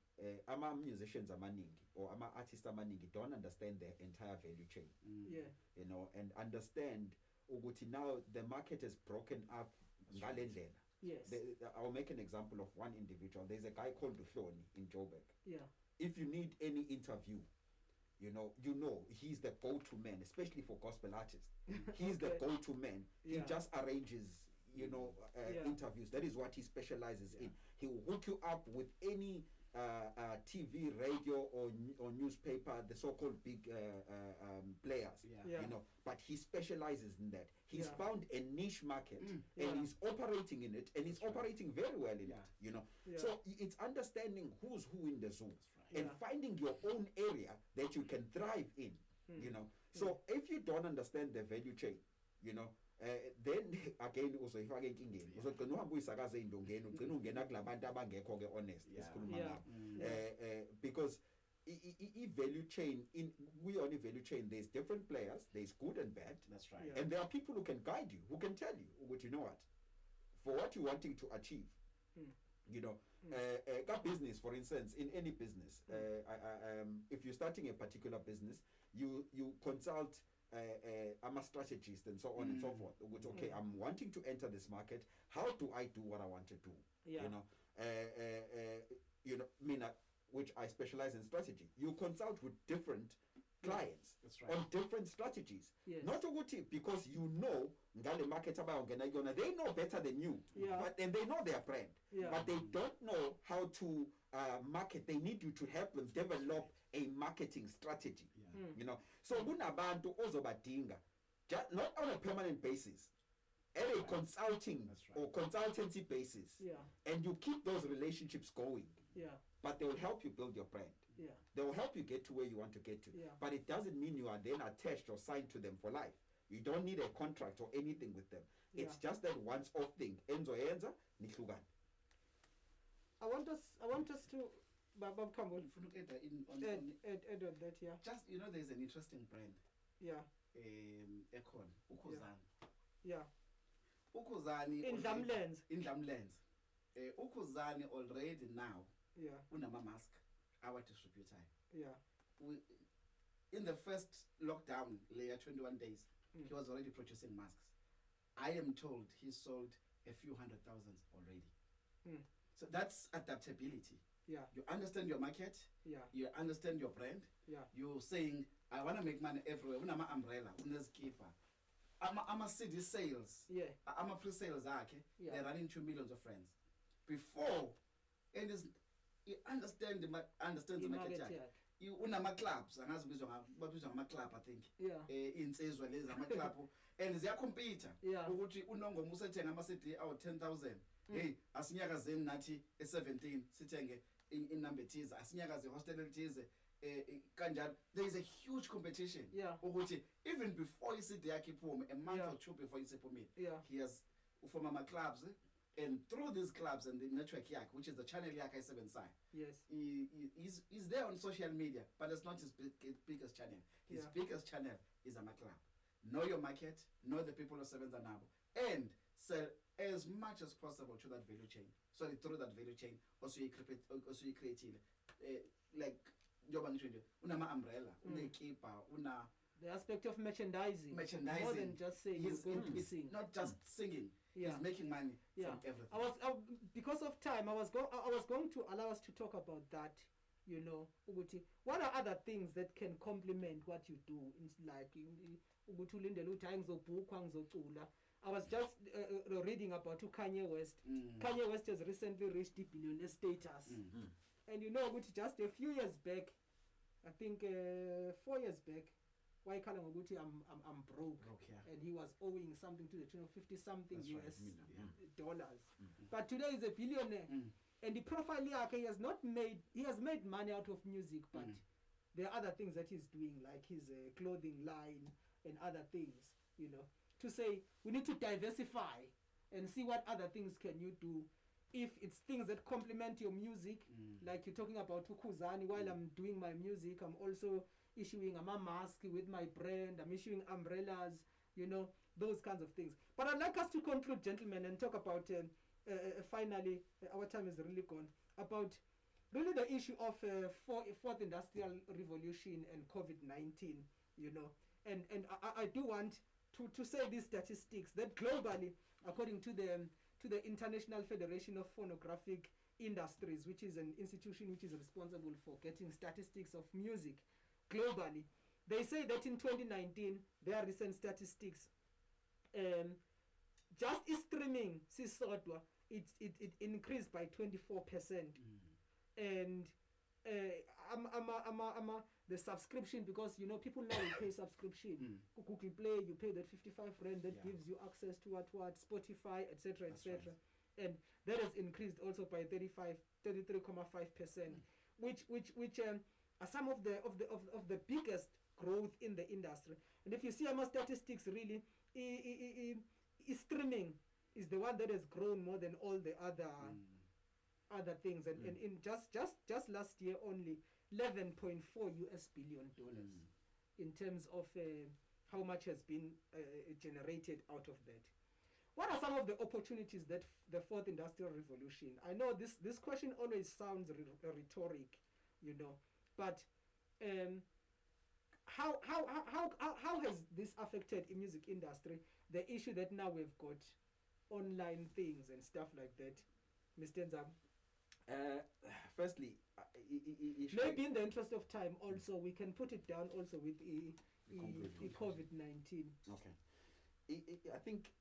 ama musicians amaningi or ama artists amaningi don't understand the entire value chain. Yeah. You know, and understand ukuthi now the market is broken up ngale ndlela. Yes. I'll make an example of one individual. There's a guy called Duhloni in Joburg. Yeah. If you need any interview, you know he's the go-to man, especially for gospel artists. He's the go-to man. He just arranges, interviews. That is what he specializes in. He will hook you up with any TV, radio, or newspaper, the so-called big players. You know, but he specializes in that. He's found a niche market and he's operating in it, and he's operating very well in it. You know, so it's understanding who's who in the zoo and finding your own area that you can thrive in. You know, so if you don't understand the value chain, you know. Then again also ifake inkingeni uzogcina uhamba uyisakaze indongeni ugcina ungena kulabantu abangekho ke honest esikhuluma ngabo because value chain we on a value chain there's different players, there's good and bad. That's right. And there are people who can guide you, who can tell you what you know what for what you're wanting to achieve. You know, business, for instance, in any business, if you're starting a particular business, you consult I'm a strategist and so on and so forth. Which okay, I'm wanting to enter this market. How do I do what I want to do? Which I specialize in strategy. You consult with different clients on different strategies. Not because you know ngale market they know better than you, but and they know their brand, but they don't know how to market. They need you to help them develop a marketing strategy. You know, so kunabantu ozobadinga not on a permanent basis, at a consulting or consultancy basis, and you keep those relationships going. But they will help you build your brand. They will help you get to where you want to get to. But it doesn't mean you are then attached or signed to them for life. You don't need a contract or anything with them. It's just that once-off thing. Enzo enza nihlukana. I want us to Bab Khambule add on that. Just there's an interesting brand. Ekon Ukhuzani. Ukhuzani in Ndlamlenze. Ukhuzani already now. Unama mask our distributor. In the first lockdown layer 21 days, he was already producing masks. I am told he sold a few 100,000 already. So that's adaptability. You understand your market. You understand your brand. You're saying I want to make money everywhere. Unama umbrella, unezikipa. I'm a CD sales. I'm a pre-sales they're running 2 million of friends. Before and you understands the market. You unama clubs angazibizwa ngama club I think. Insizwa lezi ama club and ziya compete ukuthi unongoma usethenga ama CD awu 10,000. Hey, asinyakazeni nathi e17 sithenge in number thize, asinyakaze hostel thize kanjalo. There is a huge competition. Ukuthi even before CD yakhe iphume, a month or two before isiphumile, he has from ama clubs. And through these clubs and the network yak, which is the channel yak I7 he's there on social media, but it's not his biggest channel. His biggest channel is a club. Know your market, know the people of 7 Zanabo, and sell as much as possible to that value chain. So through that value chain, also you create like unama umbrella, una keeper, una the aspect of merchandising. More than just saying he's going to sing. Not just singing. He's making money from everything. Because of time, I was going to allow us to talk about that. What are other things that can complement what you do? It's like I was just reading about Kanye West. Kanye West has recently reached the billionaire status. And just a few years back, I think 4 years back, why I'm broke, and he was owing something to the tune of 50 something US dollars. But today he's a billionaire, and the profile he has made money out of music, but there are other things that he's doing, like his clothing line and other things. To say we need to diversify and see what other things can you do if it's things that complement your music, like you're talking about Ukuzani, while I'm doing my music, I'm also issuing a mask with my brand, I'm issuing umbrellas, you know, those kinds of things. But I'd like us to conclude, gentlemen, and talk about, finally, our time is really gone, about really the issue of fourth industrial revolution and COVID-19, you know. And I do want to say these statistics, that globally, according to the International Federation of Phonographic Industries, which is an institution which is responsible for getting statistics of music globally, they say that in 2019, their recent statistics, just streaming sisodwa, it increased by 24%. And the subscription, because you know people now pay subscription. Google Play, you pay that 55 rand that gives you access to what Spotify, etc., etc. Right. And that has increased also by 33.5%, which are some of the biggest growth in the industry. And if you see our statistics, really, streaming is the one that has grown more than all the other things. And in just last year only, $11.4 billion in terms of how much has been generated out of that. What are some of the opportunities that the fourth industrial revolution? I know this question always sounds rhetoric, you know, but how has this affected the music industry? The issue that now we've got online things and stuff like that, Mr. Nzama. Firstly, maybe in the interest of time, also we can put it down also with the COVID-19. Okay, I think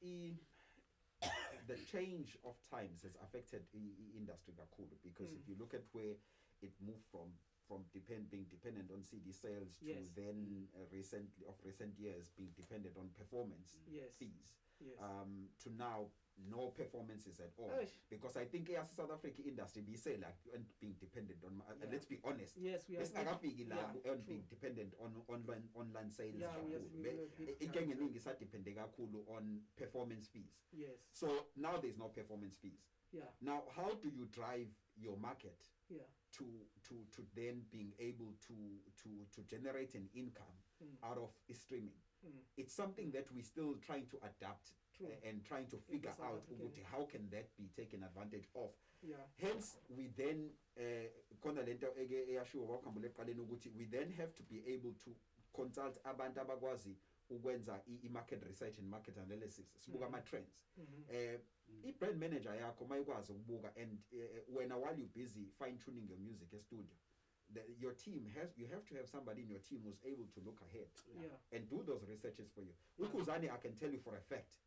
the change of times has affected the industry kakulu, because if you look at where it moved from being dependent on CD sales to then recent years being dependent on performance fees, to now no performances at all. Because I think as South African industry we say like being dependent on let's be honest, we are being dependent on online sales. On performance fees. So now there's no performance fees. Now how do you drive your market to then being able to generate an income out of streaming? It's something that we're still trying to adapt and trying to figure out how can that be taken advantage of. Hence we then we then have to be able to consult abantu abakwazi ukwenza i-market research and market analysis, sibuka ama-trends. I-brand manager yakho mayikwazi ukubuka, and while you're busy fine-tuning your music studio, your team you have to have somebody in your team who's able to look ahead and do those researches for you. Ukuzani, I can tell you for a fact,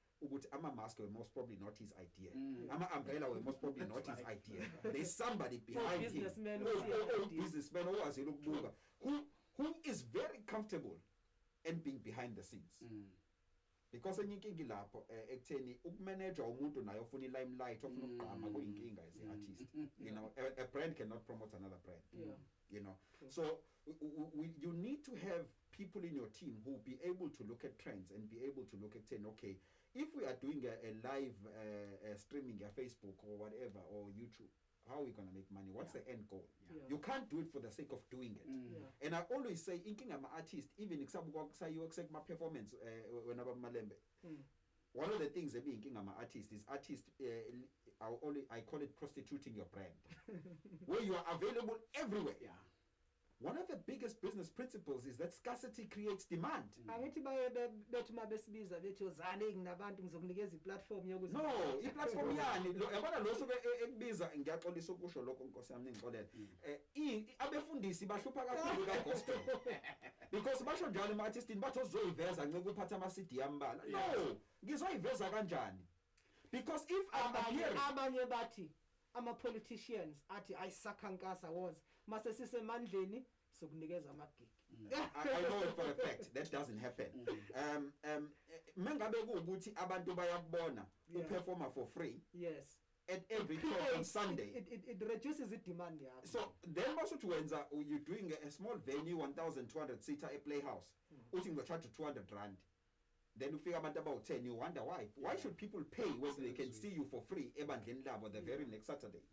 ama mask were most probably not his idea. Ama umbrella were most probably not his idea. There's somebody behind him, businessman who is very comfortable and being behind the scenes. Because enyinkingi lapho ekutheni ukumanage umuntu naye ofuna limelight ofuna ukugqama kuyinkinga as an artist. You know, a brand cannot promote another brand. You know, so you need to have people in your team who will be able to look at trends and be able to look at saying, okay, if we are doing a live streaming on Facebook or whatever, or YouTube, how are we going to make money? What's the end goal? You can't do it for the sake of doing it. And I always say, inking I'm an artist, even if you accept my performance when I'm Malembe. One of the things that being I'm an artist is I call it prostituting your brand, where you are available everywhere. One of the biggest business principles is that scarcity creates demand. No, i-platform yani yabona loso ekubiza ngiyaxolisa ukusho lokho Nkosi yami ngixolele. Abefundisi bahlupha kakhulu ka gospel. Because basho njalo ama-artistini bathi ozoyiveza nceke uphatha ama-CD yambala. No, ngizoyiveza kanjani? Because if abanye bathi ama-politicians athi ayisakhankasa was mase sisemandleni sokunikeza amagigi. I know it for a fact that doesn't happen. Mengabe kuukuthi abantu bayakubona uperformer for free at every club on Sunday, it reduces the demand. So then also to wenza you're doing a small venue 1,200 seater a playhouse, uthi ngocharge 200 rand. then you figure about 10, you wonder why. Why should people pay when they can see you for free ebandleni labo the very next Saturday?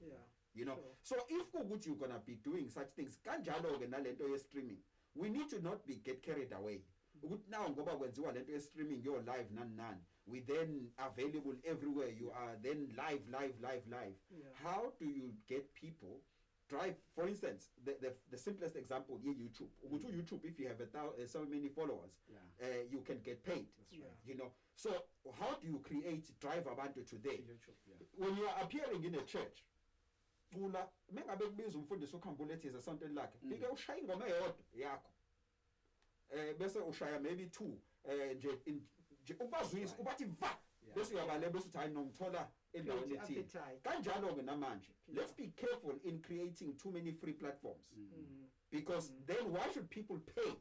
You know, so if you're gonna be doing such things, kanjalo ke nalento ye streaming, we need to not get carried away. Now ngoba kwenziwa lento ye streaming, you're live nan. We then available everywhere. You are then live. How do you get people drive? For instance, the simplest example is YouTube. YouTube, if you have so many followers, you can get paid. That's right. You know, so how do you create drive abantu today? YouTube, when you are appearing in a church, mengabe kubiza umfundisi uKhambule ethi something like fike ushaya ingoma eyodwa yakho bese ushaya maybe 2 nje ubazwisa ubathi va bese uyabale bese uthi hayi nongithola endaweni ethile kanjalo ke namanje. Let's be careful in creating too many free platforms, because then why should people pay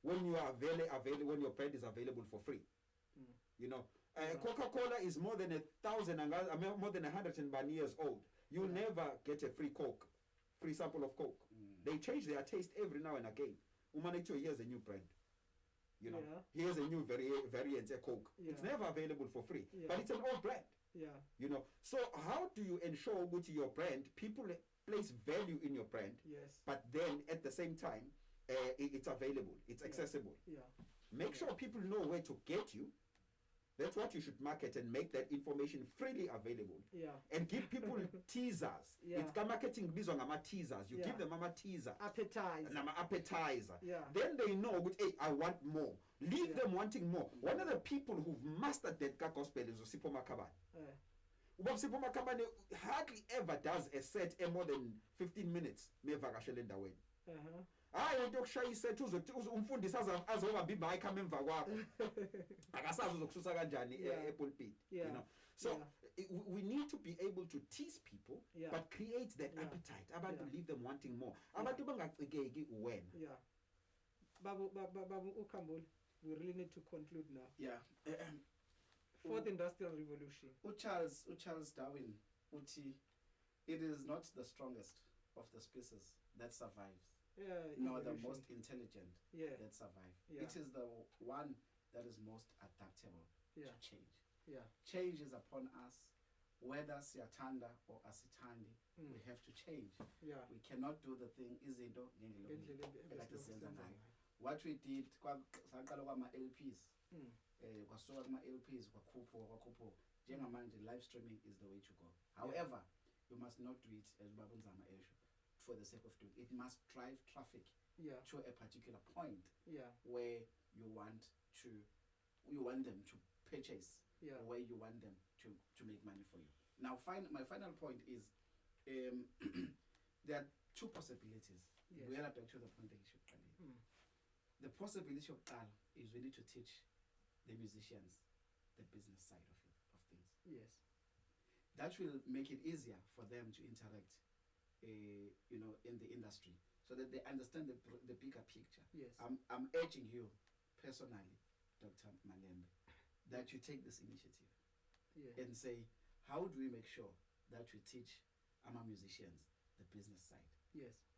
when you are available, when your brand is available for free? You know, Coca-Cola is more than 1,000 more than 101 years old. You never get a free Coke, free sample of Coke. They change their taste every now and again. Umanito, here's a new brand. You know, here's a new variant of Coke. It's never available for free, but it's an old brand. You know, so how do you ensure with your brand, people place value in your brand, but then at the same time, it's available, it's accessible. Make sure people know where to get you. That's what you should market, and make that information freely available. And give people teasers. It's marketing bizwa ngama teasers. You give them a teaser. Appetizer. Then they know, hey, I want more. Leave them wanting more. One of the people who've mastered that gospel is Sipho Malembe. Sipho Malembe hardly ever does a set more than 15 minutes. Hayi into yokushayisa umfundisi azoba bimba ayikhama emva kwakho akasazi uzokususa kanjani epulpit, you know. So we need to be able to tease people, but create that appetite. Abantu leave them wanting more. Abantu bangacikeki wena. Babu uKhambule, we really need to conclude now. Fourth Industrial Revolution. Charles Darwin uthi, it is not the strongest of the species that survives, nor the most intelligent that survive. It is the one that is most adaptable to change. Change is upon us, whether siyathanda or asithandi. We have to change. We cannot do the thing izinto ngendlela ekade siyenza ngayo. What we did saqala kwama LPs, kwasuka kuma LPs kwakhuphuka njengamanje live streaming is the way to go. However, you must not do it as Babu Nzama esho for the sake of doing it. Must drive traffic to a particular point where you want them to purchase, where you want them to make money for you. Now my final point is there are two possibilities. We are back to the point that you should come in. The possibility of is we need to teach the musicians the business side of things. That will make it easier for them to interact in the industry, so that they understand the bigger picture. I'm urging you personally, Dr. Malembe, that you take this initiative and say, how do we make sure that we teach our musicians the business side?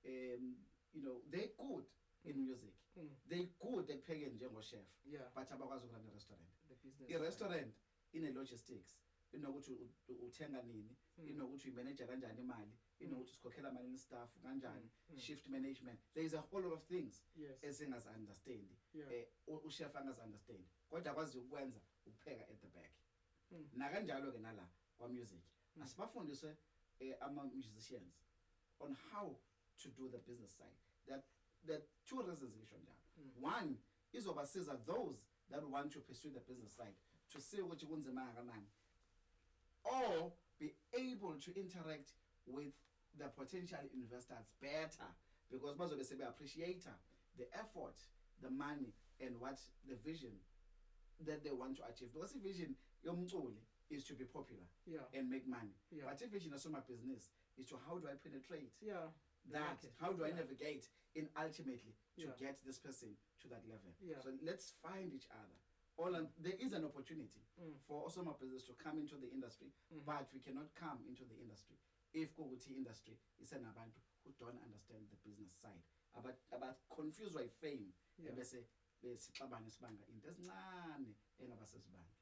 They're good in music. They're good at paying Jengo chef, but abakwazi ukurun a restaurant. A restaurant in a logistics, inokuthi uthenga nini, inokuthi umanage kanjani imali, inokuthi usikhokhela malini staff kanjani, shift management. There is a whole lot of things esingazi understand. Uchef angazi understand. Kodwa akwazi ukwenza ukupheka at the back. Na kanjalo ke nala kwa music. Asibafundiswe ama musicians on how to do the business side. That two reasons ngisho njalo. One is obasiza those that want to pursue the business side to see ukuthi kunzima kangakanani, or be able to interact with the potential investors better, because bazobe sebe appreciate the effort, the money, and what the vision that they want to achieve. Because the vision yomculi is to be popular and make money. But the vision of my business is to how do I penetrate that? How do I navigate in ultimately to get this person to that level? So let's find each other. There is an opportunity for also my business to come into the industry, but we cannot come into the industry if Koguti industry is an abantu who don't understand the business side. About confused by fame, and they say besixabane sibanga into ezincane engabasesibanga.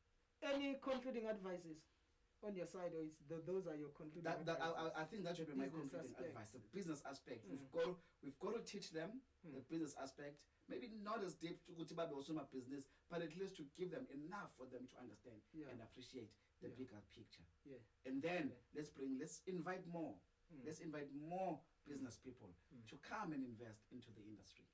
Any concluding advices on your side, or those are your concluding advices? I think that should be my concluding advice. The business aspect. We've got to teach them the business aspect. Maybe not as deep to also my business, but at least to give them enough for them to understand and appreciate the bigger picture. And then let's invite more. Let's invite more business people to come and invest into the industry.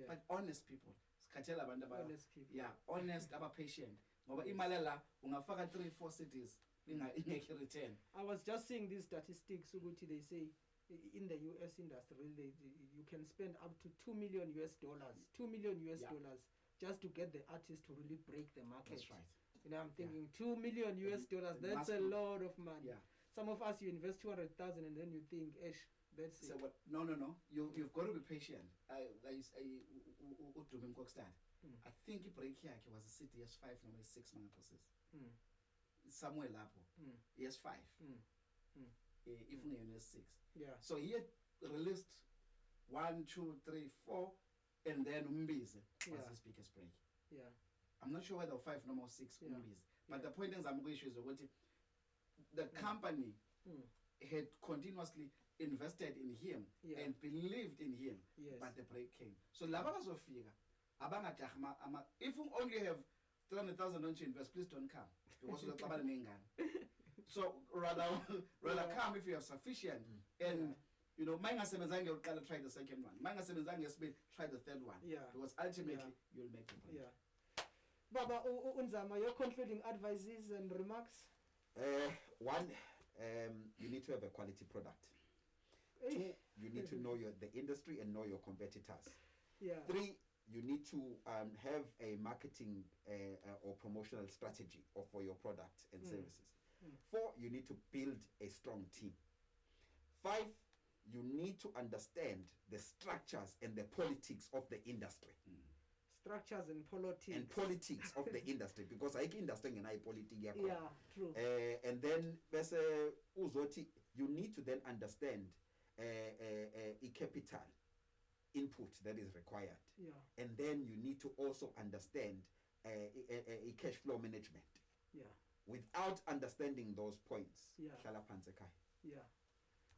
But honest people. Honest people. Yeah, honest, patient. Ngoba imali la ungafaka 3-4 cities ingeke return. I was just seeing these statistics ukuthi they say in the US industry you can spend up to $2 million just to get the artist to really break the market. That's right. You know, I'm thinking $2 million, that's a lot of money. Some of us, you invest 200,000 and then you think, that's it. So what? No. You've got to be patient. I think break here was a city yes 5 no 6 months. Somewhere lapo. Yes 5. If we yes 6. So he released 1, 2, 3, 4, and then Umbize was his biggest break. I'm not sure whether 5 no more 6 Umbize. But the point is I'm going to show you the company had continuously invested in him and believed in him, but the break came. So laba bazofika abangajahma if you only have 300,000 don't you invest, please don't come because you have nengane. So rather come if you have sufficient and you know mangasebenzanga uqala try the second one, mangasebenzanga yesibili try the third one, because ultimately you'll make the break. Baba Nzama, your concluding advices and remarks? One, you need to have a quality product. 2, you need to know the industry and know your competitors. 3, you need to have a marketing or promotional strategy for your product and services. 4, you need to build a strong team. 5, you need to understand the structures and the politics of the industry. Structures and politics of the industry, because I can understand and I politics. True. And then you need to then understand a capital input that is required. And then you need to also understand a cash flow management. Without understanding those points,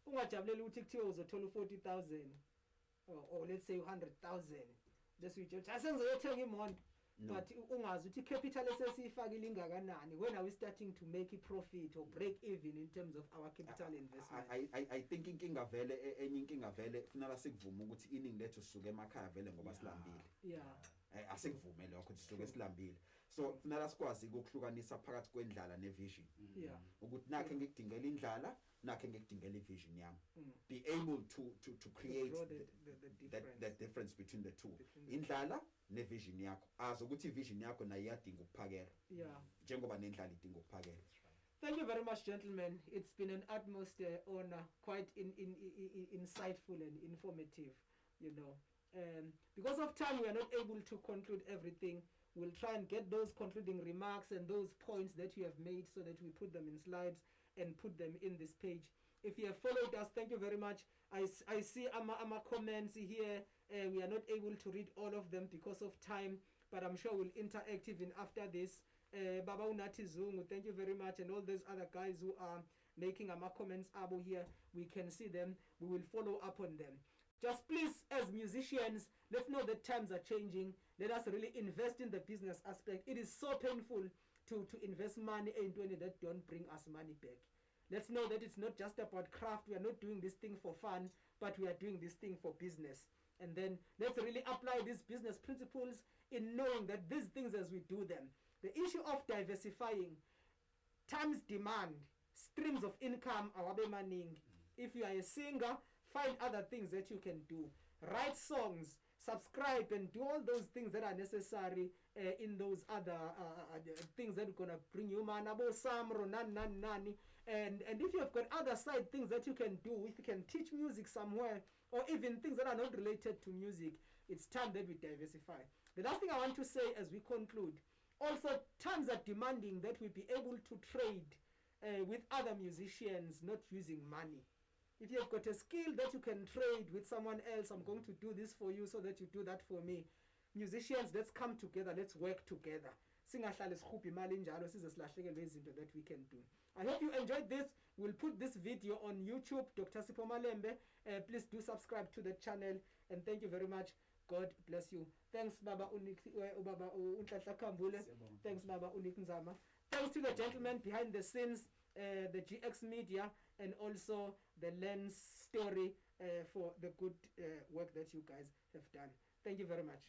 ungajabulela ukuthi kuthiwe uzothola 40,000 or let's say 100,000 bese uyithi asengizoyothenga imoto, but ungazi ukuthi capital esesiyifakile ingakanani. When are we starting to make a profit or break even in terms of our capital investment? I think inkinga vele kufanele sikuvuma ukuthi iningi lethu sisuke emakhaya vele ngoba silambile. Asikuvume lokho ukuthi sisuke silambile. So kufanele sikwazi ukuhlukanisa phakathi kwendlala nevision. Ukuthi nakhe ngikudingela indlala, nakhe ngikudingela ivision yami. Be able to create the difference between the two. Indlala nevision yakho. Azi ukuthi ivision yakho nayo iyadinga ukuphakela. Njengoba nendlala idinga ukuphakela. Thank you very much, gentlemen. It's been an utmost honor, quite insightful and informative, you know. Because of time, we are not able to conclude everything. We'll try and get those concluding remarks and those points that you have made so that we put them in slides and put them in this page. If you have followed us, thank you very much. I see our comments here. We are not able to read all of them because of time, but I'm sure we'll interact even after this. Baba Unati Zungu, thank you very much. And all those other guys who are making our comments abo here, we can see them. We will follow up on them. Just please, as musicians, let's know that times are changing. Let us really invest in the business aspect. It is so painful to invest money into it that don't bring us money back. Let's know that it's not just about craft. We are not doing this thing for fun, but we are doing this thing for business. And then let's really apply these business principles in knowing that these things as we do them. The issue of diversifying, times demand, streams of income, awabe maning. If you are a singer, find other things that you can do. Write songs, subscribe, and do all those things that are necessary in those other things that are going to bring you manabo samro nani. And if you have got other side things that you can do, if you can teach music somewhere, or even things that are not related to music, it's time that we diversify. The last thing I want to say as we conclude, also times are demanding that we be able to trade with other musicians, not using money. If you have got a skill that you can trade with someone else, I'm going to do this for you so that you do that for me. musicians, let's come together, let's work together. Singahlale sikhuphe imali njalo size silahlekelwe izinto that we can do. I hope you enjoyed this. We'll put this video on YouTube, Dr. Sipho Malembe. Please do subscribe to the channel, and thank you very much. God bless you. Thanks, Baba Nhlanhla Khambule. Thanks, Baba Nzama. Thanks to the gentleman behind the scenes, the GX Media, and also the Lens Story for the good work that you guys have done. Thank you very much.